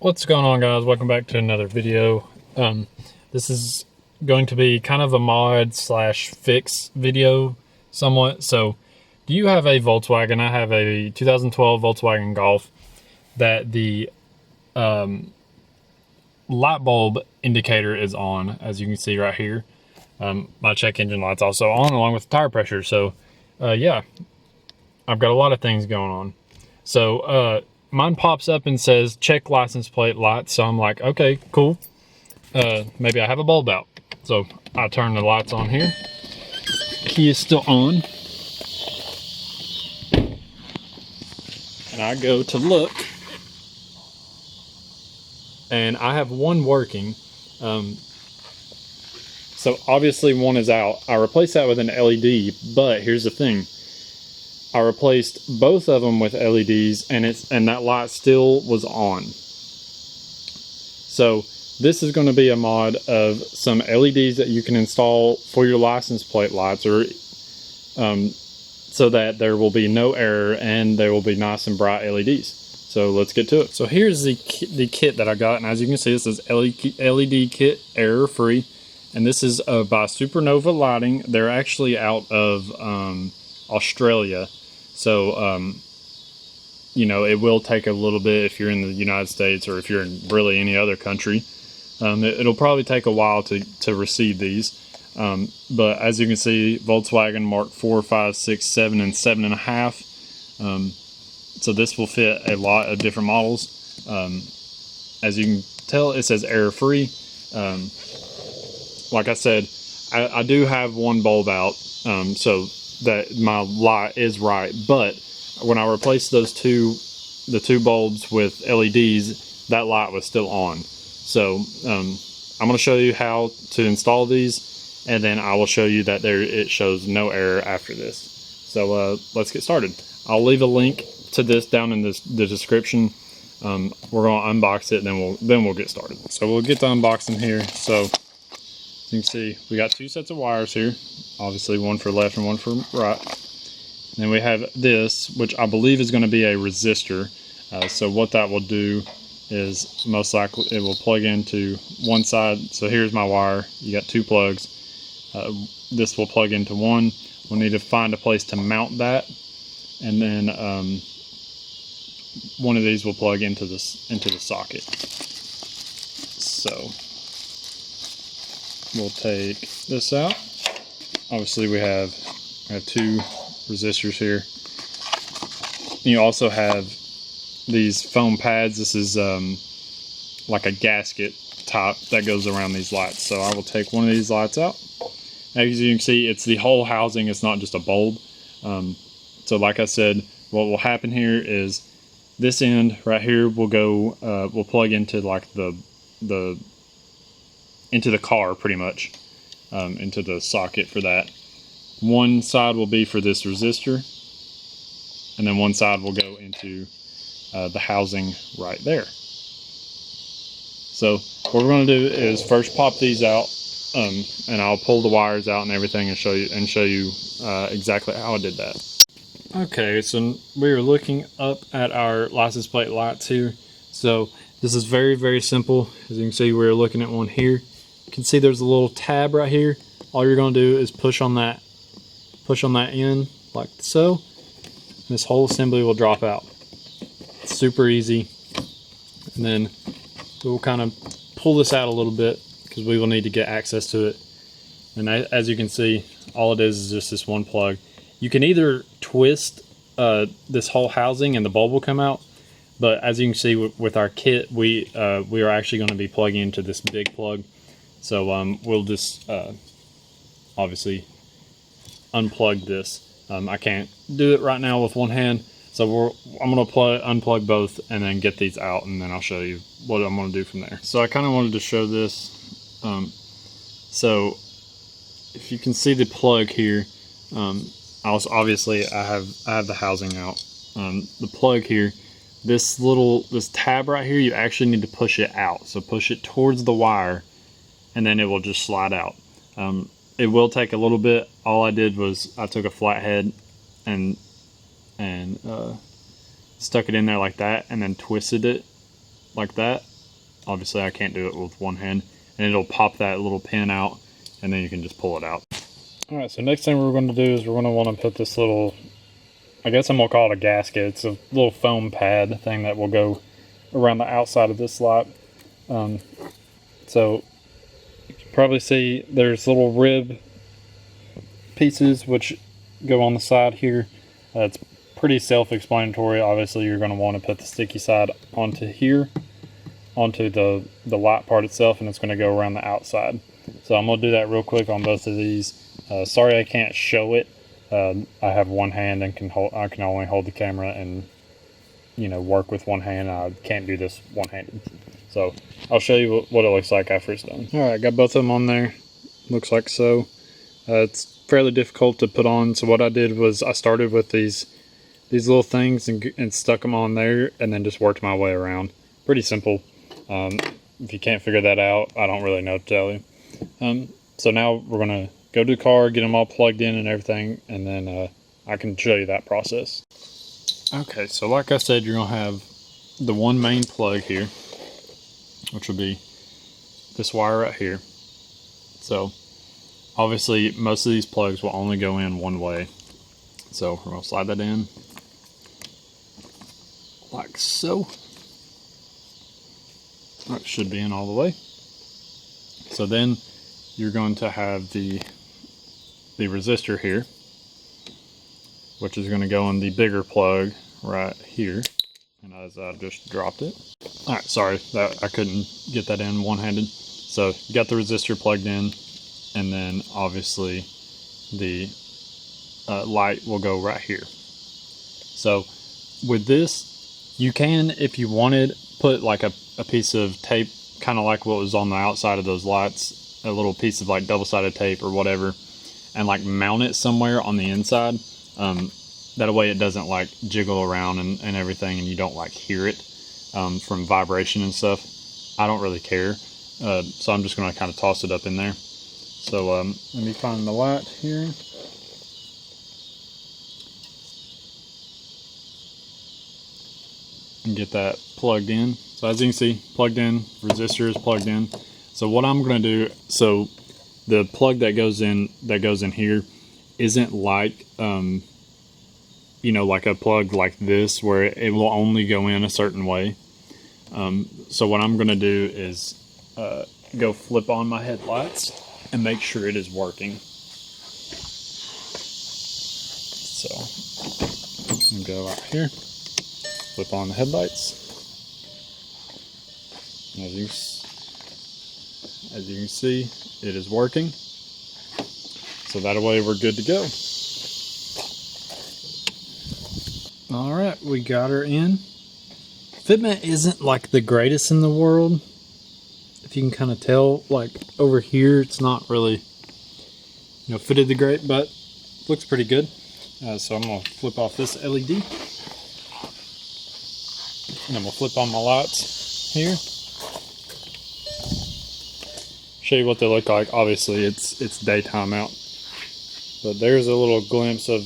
What's going on, guys? Welcome back to another video. This is going to be kind of a mod slash fix video somewhat. So do you have a Volkswagen? I have a 2012 Volkswagen Golf that the light bulb indicator is on, as you can see right here. My check engine light's also on, along with tire pressure. So yeah, I've got a lot of things going on. So mine pops up and says check license plate lights. So I'm like, okay, cool. Maybe I have a bulb out. So I turn the lights on here. Key is still on. And I go to look. And I have one working. So obviously one is out. I replaced that with an LED, but here's the thing. I replaced both of them with LEDs, and that light still was on. So this is going to be a mod of some LEDs that you can install for your license plate lights, or so that there will be no error and they will be nice and bright LEDs. So let's get to it. So here's the kit that I got, and as you can see, this is LED kit, error free, and this is by Supernova Lighting. They're actually out of Australia. So, you know, it will take a little bit if you're in the United States, or if you're in really any other country. It'll probably take a while to receive these. But as you can see, Volkswagen Mark 4, 5, 6, 7, and 7.5. So this will fit a lot of different models. As you can tell, it says error free. Like I said, I do have one bulb out. So that my light is right, but when I replaced the two bulbs with LEDs, that light was still on. So I'm going to show you how to install these, and then I will show you that it shows no error after this. So let's get started. I'll leave a link to this down in the description. We're going to unbox it, and then we'll get started. So we'll get to unboxing here. So you can see we got two sets of wires here, obviously one for left and one for right. And then we have this, which I believe is going to be a resistor. So what that will do is most likely it will plug into one side. So here's my wire. You got two plugs. This will plug into one. We'll need to find a place to mount that, and then one of these will plug into the socket. So we'll take this out. Obviously we have two resistors here. You also have these foam pads. This is like a gasket top that goes around these lights. So I will take one of these lights out. As you can see, it's the whole housing. It's not just a bulb. So like I said, what will happen here is this end right here will go, will plug into like into the car pretty much, into the socket for that. One side will be for this resistor, and then one side will go into the housing right there. So what we're going to do is first pop these out, and I'll pull the wires out and everything and show you exactly how I did that. Okay, so we are looking up at our license plate lights here. So this is very, very simple. As you can see, we're looking at one here. You can see there's a little tab right here. All you're going to do is push on that end like so. This whole assembly will drop out. It's super easy. And then we'll kind of pull this out a little bit because we will need to get access to it. And as you can see, all it is just this one plug. You can either twist this whole housing and the bulb will come out, but as you can see with our kit, we are actually going to be plugging into this big plug. So we'll just obviously unplug this. I can't do it right now with one hand, so I'm going to unplug both and then get these out, and then I'll show you what I'm going to do from there. So I kind of wanted to show this. So if you can see the plug here, obviously I have the housing out. The plug here, this tab right here, you actually need to push it out. So push it towards the wire, and then it will just slide out. It will take a little bit. All I did was I took a flathead and stuck it in there like that, and then twisted it like that, obviously I can't do it with one hand, and it'll pop that little pin out, and then you can just pull it out. All right, so next thing we're going to do is we're going to want to put this little, I guess I'm going to call it a gasket. It's a little foam pad thing that will go around the outside of this light. So you can probably see there's little rib pieces which go on the side here. It's pretty self-explanatory. Obviously you're going to want to put the sticky side onto here, onto the light part itself, and it's going to go around the outside. So I'm going to do that real quick on both of these. Sorry I can't show it. I have one hand and I can only hold the camera and, you know, work with one hand. I can't do this one-handed. So I'll show you what it looks like after it's done. All right, got both of them on there. Looks like so. It's fairly difficult to put on. So what I did was I started with these little things and stuck them on there, and then just worked my way around. Pretty simple. If you can't figure that out, I don't really know what to tell you. So now we're gonna go to the car, get them all plugged in and everything, and then I can show you that process. Okay, so like I said, you're gonna have the one main plug here, which will be this wire right here. So obviously most of these plugs will only go in one way. So we're gonna slide that in like so. That should be in all the way. So then you're going to have the resistor here, which is going to go in the bigger plug right here. And as I just dropped it. All right, sorry that I couldn't get that in one-handed. So you got the resistor plugged in, and then obviously the light will go right here. So with this, you can, if you wanted, put like a piece of tape, kind of like what was on the outside of those lights, a little piece of like double-sided tape or whatever, and like mount it somewhere on the inside. That way it doesn't like jiggle around and everything, and you don't like hear it from vibration and stuff. I don't really care. So I'm just going to kind of toss it up in there. So let me find the light here. And get that plugged in. So as you can see, plugged in, resistor is plugged in. So what I'm going to do, so the plug that goes in here isn't like you know, like a plug like this where it will only go in a certain way. So what I'm going to do is go flip on my headlights and make sure it is working. So I'm going to go out here, flip on the headlights. As you can see, it is working. So that way we're good to go. All right, we got her in. Fitment isn't like the greatest in the world. If you can kind of tell, like over here, it's not really, you know, fitted the great, but looks pretty good. So I'm gonna flip off this LED, and I'm gonna flip on my lights here. Show you what they look like. Obviously, it's daytime out, but there's a little glimpse of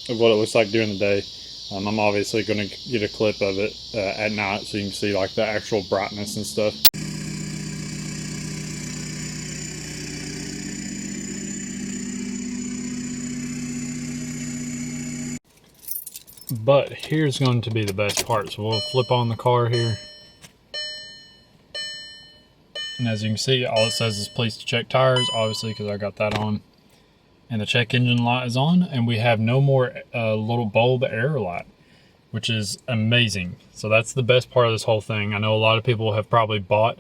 what it looks like during the day. I'm obviously going to get a clip of it at night so you can see like the actual brightness and stuff. But here's going to be the best part. So we'll flip on the car here. And as you can see, all it says is please check tires, obviously because I got that on. And the check engine light is on, and we have no more little bulb error light, which is amazing. So that's the best part of this whole thing. I know a lot of people have probably bought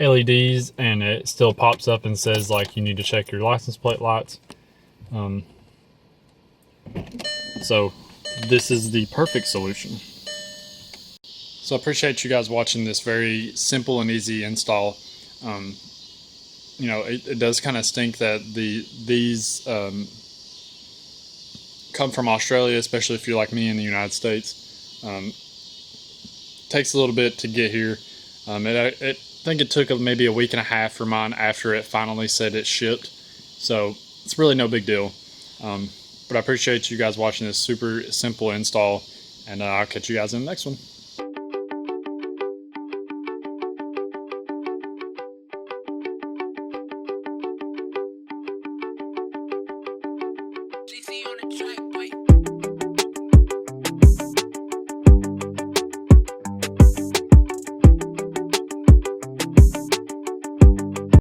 LEDs and it still pops up and says like you need to check your license plate lights. So this is the perfect solution. So I appreciate you guys watching this very simple and easy install. You know, it does kind of stink that these come from Australia, especially if you're like me in the United States. Takes a little bit to get here. I think it took maybe a week and a half for mine after it finally said it shipped. So it's really no big deal. But I appreciate you guys watching this super simple install, and I'll catch you guys in the next one. track.